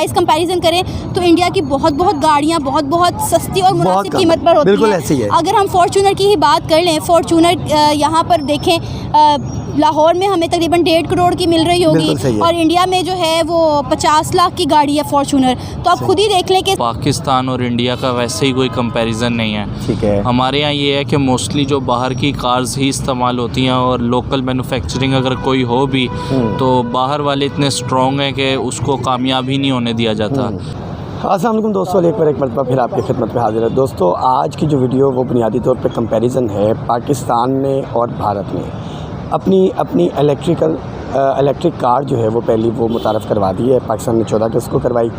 Price comparison करें तो India की बहुत गाड़ियाँ बहुत सस्ती और मुनासिब कीमत पर होती हैं। अगर हम फॉर्च्यूनर की ही बात कर लें, फॉर्च्यूनर यहाँ पर देखें लाहौर में हमें तकरीबन 1.5 करोड़ की मिल रही होगी और इंडिया में जो है वो 50 लाख की गाड़ी है फॉर्च्यूनर। तो आप खुद ही देख लें कि पाकिस्तान और इंडिया का वैसे ही कोई कंपैरिजन नहीं है। ठीक है, हमारे यहाँ ये है कि मोस्टली जो बाहर की कार्स ही इस्तेमाल होती हैं और लोकल मैन्युफैक्चरिंग अगर कोई हो भी तो बाहर वाले इतने स्ट्रॉन्ग हैं कि उसको कामयाब ही नहीं होने दिया जाता। अस्सलाम वालेकुम दोस्तों, एक मरतबा फिर आपकी खिदमत में हाजिर है। दोस्तों, आज की जो वीडियो वो बुनियादी तौर पे कंपैरिजन है पाकिस्तान में और भारत में। अपनी इलेक्ट्रिक कार जो है वो पहली वो मुतारफ़ करवा दी है। पाकिस्तान ने 14 अगस्त को करवाई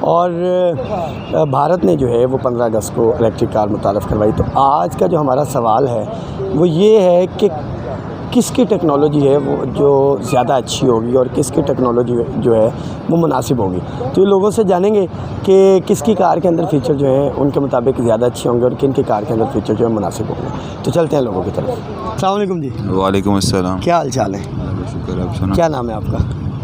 और भारत ने जो है वो 15 अगस्त को इलेक्ट्रिक कार मुतारफ़ करवाई। तो आज का जो हमारा सवाल है वो ये है कि किसकी टेक्नोलॉजी है वो जो ज़्यादा अच्छी होगी और किसकी टेक्नोलॉजी जो है वो मुनासिब होगी। तो ये लोगों से जानेंगे कि किसकी कार के अंदर फ़ीचर जो है उनके मुताबिक ज़्यादा अच्छे होंगे और किन की कार के अंदर फ़ीचर जो है मुनासिब होंगे। तो चलते हैं लोगों की तरफ। अस्सलाम वालेकुम जी। वालेकुम अस्सलाम। क्या हाल चाल है? शुक्र, आप सुना। क्या नाम है आपका?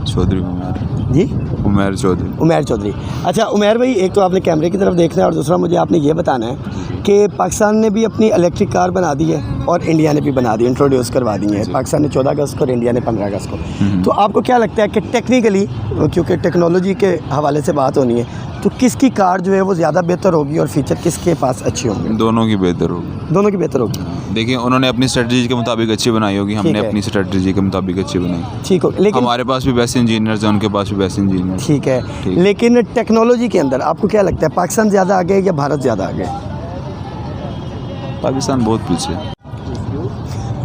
चौधरी उमर जी। उमर चौधरी। उमर चौधरी। अच्छा उमर भाई, एक तो आपने कैमरे की तरफ देखना है और दूसरा मुझे आपने ये बताना है कि पाकिस्तान ने भी अपनी इलेक्ट्रिक कार बना दी है और इंडिया ने भी बना दी, इंट्रोड्यूस करवा दी है। पाकिस्तान ने 14 अगस्त को और इंडिया ने 15 अगस्त को। तो आपको क्या लगता है कि टेक्निकली, क्योंकि टेक्नोलॉजी के हवाले से बात होनी है, तो किसकी कार जो है वो ज़्यादा बेहतर होगी और फीचर किसके पास अच्छे होंगे? दोनों की बेहतर होगी। दोनों की बेहतर होगी। देखिए, उन्होंने अपनी स्ट्रेटजी के मुताबिक अच्छी बनाई होगी, हमने अपनी स्ट्रेटजी के मुताबिक अच्छी बनाई। ठीक हो, लेकिन हमारे पास भी बेस्ट इंजीनियर्स हैं, उनके पास भी बेस्ट इंजीनियर। ठीक है, लेकिन टेक्नोलॉजी के अंदर आपको क्या लगता है, पाकिस्तान ज़्यादा आगे या भारत ज़्यादा आगे? पाकिस्तान बहुत पीछे।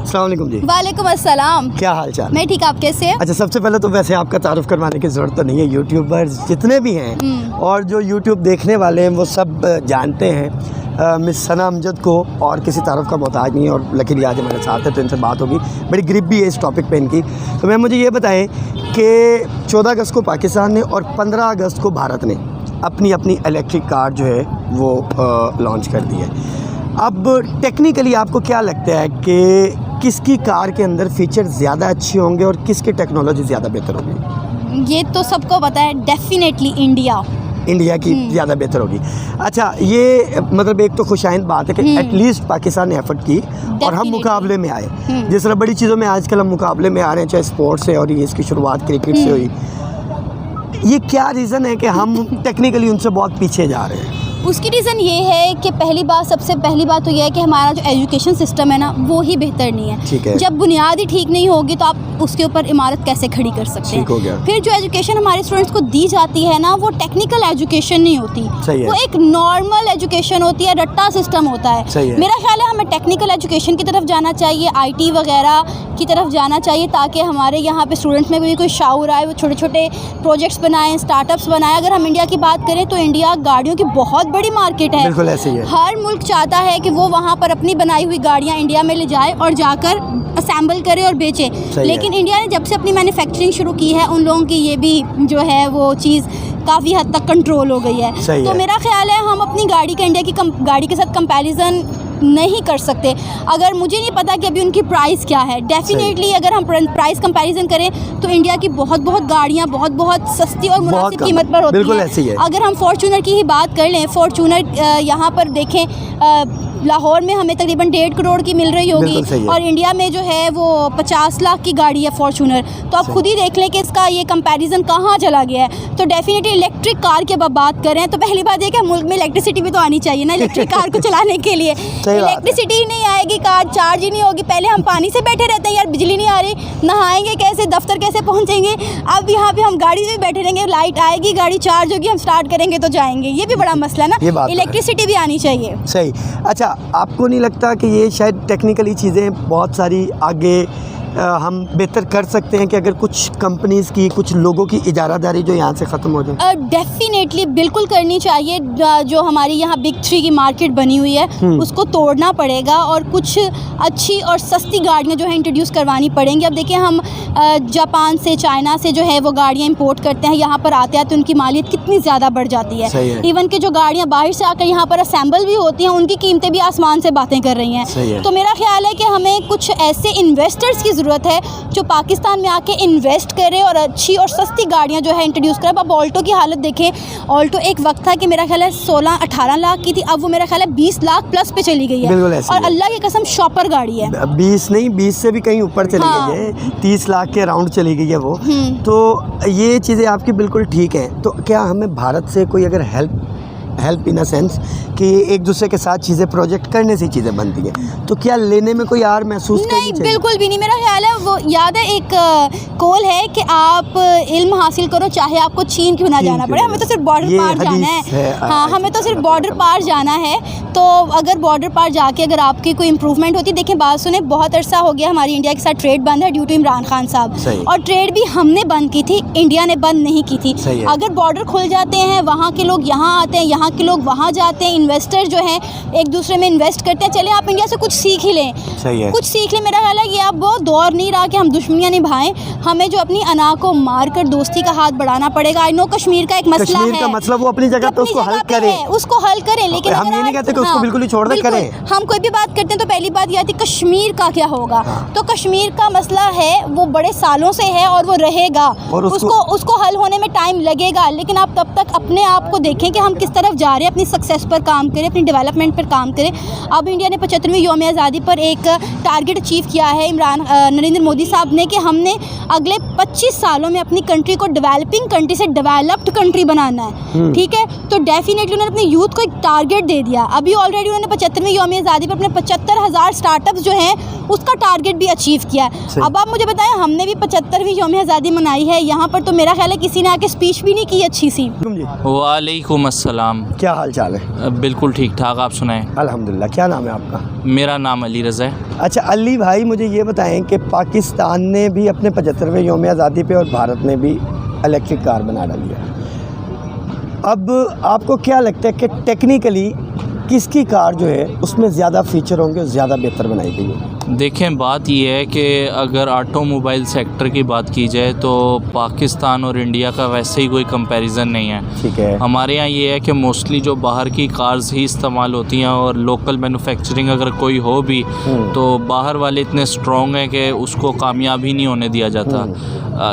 अस्सलाम वालेकुम जी। वालेकुम अस्सलाम। क्या हाल चाल? मैं ठीक, आप कैसे हैं? अच्छा, सबसे पहले तो वैसे आपका तारुफ करवाने की ज़रूरत तो नहीं है। यूट्यूबर्स जितने भी हैं और जो यूट्यूब देखने वाले हैं वो सब जानते हैं मिस सना अमजद को, और किसी तारुफ का मोहताज नहीं है। और लकीली आज हमारे साथ है तो इनसे बात होगी। बड़ी ग्रिप भी है इस टॉपिक पे इनकी। तो मैं मुझे ये बताएं कि 14 अगस्त को पाकिस्तान ने और 15 अगस्त को भारत ने अपनी इलेक्ट्रिक कार जो है वो लॉन्च कर दी है। अब टेक्निकली आपको क्या लगता है कि किसकी कार के अंदर फ़ीचर ज़्यादा अच्छे होंगे और किसकी टेक्नोलॉजी ज़्यादा बेहतर होगी? ये तो सबको पता है, डेफिनेटली इंडिया की ज़्यादा बेहतर होगी। अच्छा, ये मतलब एक तो खुशाइंद बात है कि एटलीस्ट पाकिस्तान ने एफर्ट की और हम मुकाबले में आए। जिस तरह बड़ी चीज़ों में आजकल हम मुकाबले में आ रहे हैं, चाहे स्पोर्ट्स से, और ये इसकी शुरुआत क्रिकेट से हुई। ये क्या रीज़न है कि हम टेक्निकली उनसे बहुत पीछे जा रहे हैं? उसकी रीज़न ये है कि सबसे पहली बात तो ये है कि हमारा जो एजुकेशन सिस्टम है ना वो ही बेहतर नहीं है। ठीक है। जब बुनियाद ही ठीक नहीं होगी तो आप उसके ऊपर इमारत कैसे खड़ी कर सकते हैं? ठीक हो गया। फिर जो एजुकेशन हमारे स्टूडेंट्स को दी जाती है ना वो टेक्निकल एजुकेशन नहीं होती। सही है। वो एक नॉर्मल एजुकेशन होती है, रट्टा सिस्टम होता है। सही है। मेरा ख्याल है हमें टेक्निकल एजुकेशन की तरफ जाना चाहिए, IT वगैरह की तरफ जाना चाहिए, ताकि हमारे यहाँ पे स्टूडेंट्स में भी कोई शाऊर आए, वो छोटे छोटे प्रोजेक्ट्स बनाएं, स्टार्टअप्स बनाएं। अगर हम इंडिया की बात करें तो इंडिया गाड़ियों की बहुत बड़ी मार्केट है। बिल्कुल ऐसे ही है। हर मुल्क चाहता है कि वो वहाँ पर अपनी बनाई हुई गाड़ियाँ इंडिया में ले जाए और जाकर असेंबल करे और बेचे। लेकिन इंडिया ने जब से अपनी मैन्युफैक्चरिंग शुरू की है उन लोगों की ये भी जो है वो चीज़ काफ़ी हद तक कंट्रोल हो गई है। तो मेरा ख्याल है हम अपनी गाड़ी का इंडिया की गाड़ी के साथ कंपैरिजन नहीं कर सकते। अगर मुझे नहीं पता कि अभी उनकी प्राइस क्या है, डेफिनेटली अगर हम प्राइस कंपैरिजन करें तो इंडिया की बहुत गाड़ियाँ बहुत सस्ती और मुनासिब कीमत पर होती हैं। अगर हम फॉर्च्यूनर की ही बात कर लें, फॉर्च्यूनर यहाँ पर देखें लाहौर में हमें तकरीबन 1.5 करोड़ की मिल रही होगी और इंडिया में जो है वो 50 लाख की गाड़ी है फॉर्च्यूनर। तो आप खुद ही देख लें कि इसका ये कंपैरिजन कहाँ चला गया है। तो डेफिनेटली इलेक्ट्रिक कार की अब बात करें तो पहली बात ये कि मुल्क में इलेक्ट्रिसिटी भी तो आनी चाहिए ना इलेक्ट्रिक कार को चलाने के लिए। इलेक्ट्रिसिटी ही नहीं आएगी, कार चार्ज ही नहीं होगी। पहले हम पानी से बैठे रहते हैं, यार बिजली नहीं आ रही, नहाएंगे कैसे, दफ्तर कैसे पहुँचेंगे? अब यहाँ पे हम गाड़ी से बैठे रहेंगे, लाइट आएगी, गाड़ी चार्ज होगी, हम स्टार्ट करेंगे तो जाएंगे। ये भी बड़ा मसला है ना, इलेक्ट्रिसिटी भी आनी चाहिए। सही। अच्छा, आपको नहीं लगता कि ये शायद टेक्निकली चीज़ें बहुत सारी आगे हम बेहतर कर सकते हैं कि अगर कुछ कंपनीज़ की, कुछ लोगों की इजारादारी जो यहाँ से ख़त्म हो जाए? डेफिनेटली बिल्कुल करनी चाहिए। जो हमारी यहाँ बिग 3 की मार्केट बनी हुई है उसको तोड़ना पड़ेगा और कुछ अच्छी और सस्ती गाड़ियाँ जो है इंट्रोड्यूस करवानी पड़ेंगी। अब देखिए, हम जापान से, चाइना से जो है वो गाड़ियाँ इंपोर्ट करते हैं, यहाँ पर आते हैं तो उनकी मालियत कितनी ज़्यादा बढ़ जाती है। इवन कि जो गाड़ियाँ बाहर से आकर यहाँ पर असेंबल भी होती हैं उनकी कीमतें भी आसमान से बातें कर रही हैं। तो मेरा ख्याल है कि हमें कुछ ऐसे इन्वेस्टर्स की ज़रूरत है जो पाकिस्तान में आके इन्वेस्ट करे और अच्छी और सस्ती गाड़ियाँ जो है इंट्रोड्यूस करे। अब ऑल्टो की हालत देखें, ऑल्टो एक वक्त था कि मेरा ख्याल है 16-18 लाख की थी, अब वो मेरा ख्याल है 20 लाख प्लस पे चली गई बिल्कुल है। ऐसे और ही है। अल्लाह की कसम शॉपर गाड़ी है। 20 नहीं, 20 से भी कहीं ऊपर चली हाँ। गई है, 30 लाख के अराउंड चली गई है वो। तो ये चीज़ें आपकी बिल्कुल ठीक हैं। तो क्या हमें भारत से कोई अगर हेल्प इन अ सेंस कि एक दूसरे के साथ चीज़ें प्रोजेक्ट करने से चीज़ें बनती हैं, तो क्या लेने में कोई यार महसूस नहीं, करनी चाहिए? बिल्कुल भी नहीं। मेरा ख्याल है वो याद है एक कॉल है कि आप इल्म हासिल करो चाहे आपको चीन क्यों ना चीन जाना क्यों पड़े, ना हमें तो जाना। सिर्फ बॉर्डर ये पार जाना हदीस है। है। हाँ, हमें तो सिर्फ बॉर्डर पार जाना है। तो अगर बॉर्डर पार जाके अगर आपकी कोई इंप्रूवमेंट होती, देखें बात सुने, बहुत अरसा हो गया हमारी इंडिया के साथ ट्रेड बंद है ड्यू टू इमरान खान साहब, सही। और ट्रेड भी हमने बंद की थी, इंडिया ने बंद नहीं की थी। सही है। अगर बॉर्डर खुल जाते हैं, वहाँ के लोग यहाँ आते हैं, यहाँ के लोग वहाँ जाते हैं, इन्वेस्टर जो हैं एक दूसरे में इन्वेस्ट करते हैं, चले आप इंडिया से कुछ सीख ही लें, सही है। कुछ सीख लें। मेरा ख्याल है ये अब वो दौर नहीं रहा कि हम दुश्मनियाँ निभाएं, हमें जो अपनी अना को मार कर दोस्ती का हाथ बढ़ाना पड़ेगा। आई नो कश्मीर का एक मसला कश्मीर है, का मसला वो अपनी जगह पे उसको हल करें, उसको हल करें, लेकिन हम अगर ये नहीं आज- कहते कि उसको बिल्कुल ही छोड़ दें, बिल्कुल। करें। हम कोई भी बात करते हैं तो पहली बात ये आती है कश्मीर का क्या होगा। तो कश्मीर का मसला है वो बड़े सालों से है और वो रहेगा, और उसको हल होने में टाइम लगेगा, लेकिन आप तब तक अपने आप को देखें कि हम किस तरफ जा रहे हैं, अपनी सक्सेस पर काम करें, अपनी डेवलपमेंट पर काम करें। अब इंडिया ने 75वीं यौम आज़ादी पर एक टारगेट अचीव किया है नरेंद्र मोदी साहब ने कि हमने अगले 25 सालों में अपनी कंट्री को डेवलपिंग कंट्री से डेवलप्ड कंट्री बनाना है। ठीक है, तो डेफिनेटली उन्होंने अपने यूथ को एक टारगेट दे दिया। अभी ऑलरेडी उन्होंने 75वीं यौम आज़ादी पर अपने 75,000 स्टार्टअप्स जो हैं उसका टारगेट भी अचीव किया है। अब आप मुझे बताएं, हमने भी 75वीं यौम आज़ादी मनाई है, यहाँ पर तो मेरा ख्याल है किसी ने आके स्पीच भी नहीं की अच्छी सी। जी, वालेकुम अस्सलाम। क्या हाल चाल है? बिल्कुल ठीक ठाक, आप सुनाएं। अल्हम्दुलिल्लाह। क्या नाम है आपका? मेरा नाम अली रज़ा है। अच्छा अली भाई, मुझे ये बताएं कि पाकिस्तान ने भी अपने 75वें यौम आज़ादी पे और भारत ने भी इलेक्ट्रिक कार बना डाली है। अब आपको क्या लगता है कि टेक्निकली किसकी कार जो है उसमें ज़्यादा फीचर होंगे, ज़्यादा बेहतर बनाई गई है? देखें, बात यह है कि अगर ऑटोमोबाइल सेक्टर की बात की जाए तो पाकिस्तान और इंडिया का वैसे ही कोई कंपैरिजन नहीं है। ठीक है। हमारे यहाँ ये है कि मोस्टली जो बाहर की कार्स ही इस्तेमाल होती हैं और लोकल मैन्युफैक्चरिंग अगर कोई हो भी तो बाहर वाले इतने स्ट्रॉन्ग हैं कि उसको कामयाबी नहीं होने दिया जाता।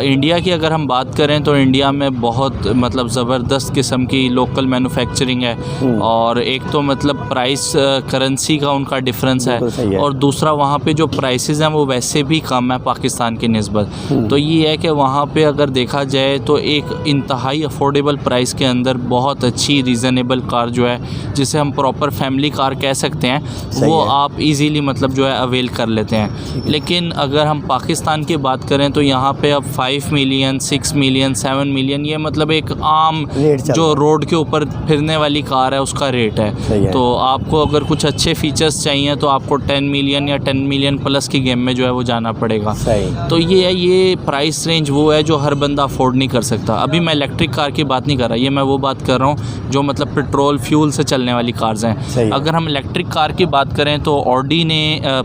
इंडिया की अगर हम बात करें तो इंडिया में बहुत मतलब ज़बरदस्त किस्म की लोकल मैन्युफैक्चरिंग है, और एक तो मतलब प्राइस करेंसी का उनका डिफरेंस है, और दूसरा वहाँ पे जो प्राइसेस हैं वो वैसे भी कम है पाकिस्तान की निस्बत। तो ये है कि वहाँ पे अगर देखा जाए तो एक इंतहाई अफोर्डेबल प्राइस के अंदर बहुत अच्छी रीज़नेबल कार जो है, जिसे हम प्रॉपर फैमिली कार कह सकते हैं, वो आप इजीली मतलब जो है अवेल कर लेते हैं। लेकिन अगर हम पाकिस्तान की बात करें तो यहाँ पे अब 5 मिलियन, 6 मिलियन, 7 मिलियन ये मतलब एक आम जो रोड के ऊपर फिरने वाली कार है उसका रेट है। तो आपको अगर कुछ अच्छे फीचर्स चाहिए तो आपको 10 मिलियन या 10 मिलियन प्लस की गेम में जो है वो जाना पड़ेगा। तो ये है, ये प्राइस रेंज वो है जो हर बंदा अफोर्ड नहीं कर सकता। अभी मैं इलेक्ट्रिक कार की बात नहीं कर रहा, ये मैं वो बात कर रहा हूँ जो मतलब पेट्रोल फ्यूल से चलने वाली कार्स हैं। अगर हम इलेक्ट्रिक कार की बात करें तो ऑडी ने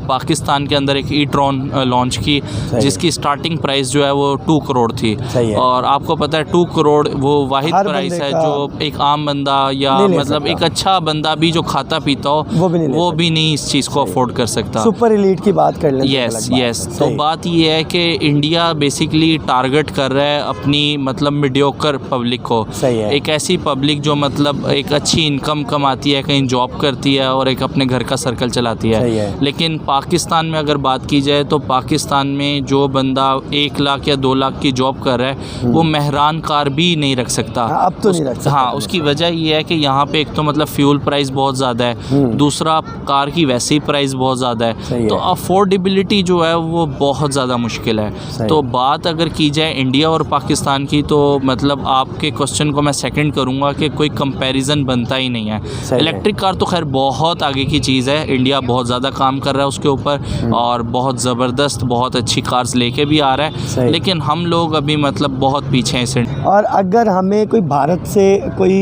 पाकिस्तान के अंदर एक ई-ट्रॉन लॉन्च की जिसकी स्टार्टिंग प्राइस जो है वो 2 करोड़ थी। और आपको पता है 2 करोड़ वो वाहिद प्राइस है जो एक आम बंदा या मतलब एक अच्छा बंदा भी जो खाता पीता हो वो भी नहीं इस चीज़ को अफोर्ड कर सकता। सुपर एलीट की बात कर लें। यस। तो बात ये है कि इंडिया बेसिकली टारगेट कर रहा है अपनी मतलब मीडियोकर पब्लिक को, एक ऐसी पब्लिक जो मतलब एक अच्छी इनकम कमाती है, कहीं जॉब करती है और एक अपने घर का सर्कल चलाती है। लेकिन पाकिस्तान में अगर बात की जाए तो पाकिस्तान में जो बंदा 1 लाख या 2 लाख की जॉब कर रहा है वो मेहरान कार भी नहीं रख सकता। अब तो नहीं रख सकता। हाँ, उसकी वजह ये है कि यहाँ पे एक तो मतलब फ्यूल प्राइस बहुत ज़्यादा है, दूसरा कार की वैसे ही प्राइस बहुत ज़्यादा है, तो अफोर्डेबिलिटी जो है वो बहुत ज़्यादा मुश्किल है। तो बात अगर की जाए इंडिया और पाकिस्तान की तो मतलब आपके क्वेश्चन को मैं सेकंड करूँगा कि कोई कंपैरिजन बनता ही नहीं है। इलेक्ट्रिक कार तो खैर बहुत आगे की चीज़ है, इंडिया बहुत ज़्यादा काम कर रहा है उसके ऊपर और बहुत ज़बरदस्त बहुत अच्छी कार्स लेके भी आ रहा है, लेकिन हम लोग अभी मतलब बहुत पीछे हैं इसे। और अगर हमें कोई भारत से कोई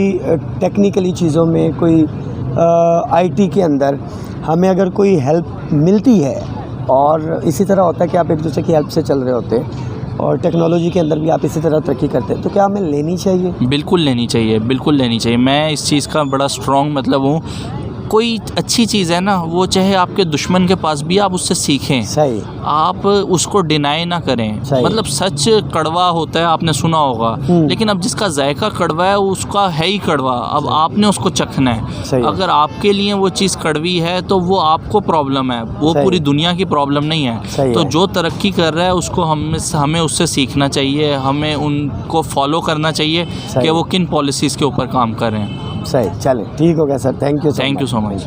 टेक्निकली चीज़ों में कोई आईटी के अंदर हमें अगर कोई हेल्प मिलती है, और इसी तरह होता है कि आप एक दूसरे की हेल्प से चल रहे होते हैं और टेक्नोलॉजी के अंदर भी आप इसी तरह तरक्की करते हैं, तो क्या हमें लेनी चाहिए? बिल्कुल लेनी चाहिए, बिल्कुल लेनी चाहिए। मैं इस चीज़ का बड़ा स्ट्रॉन्ग मतलब हूँ कोई अच्छी चीज़ है ना, वो चाहे आपके दुश्मन के पास भी आप उससे सीखें, सही, आप उसको डिनाई ना करें। सही। मतलब सच कड़वा होता है, आपने सुना होगा, लेकिन अब जिसका जायका कड़वा है उसका है ही कड़वा, अब आपने उसको चखना सही है। है। अगर आपके लिए वो चीज़ कड़वी है तो वो आपको प्रॉब्लम है, वो सही। पूरी दुनिया की प्रॉब्लम नहीं सही है। तो है। जो तरक्की कर रहा है उसको हमें उससे सीखना चाहिए, हमें उनको फॉलो करना चाहिए सही। कि वो किन पॉलिसीज़ के ऊपर काम कर रहे हैं। सही, चलें, ठीक हो गया sir, thank you thank you so much.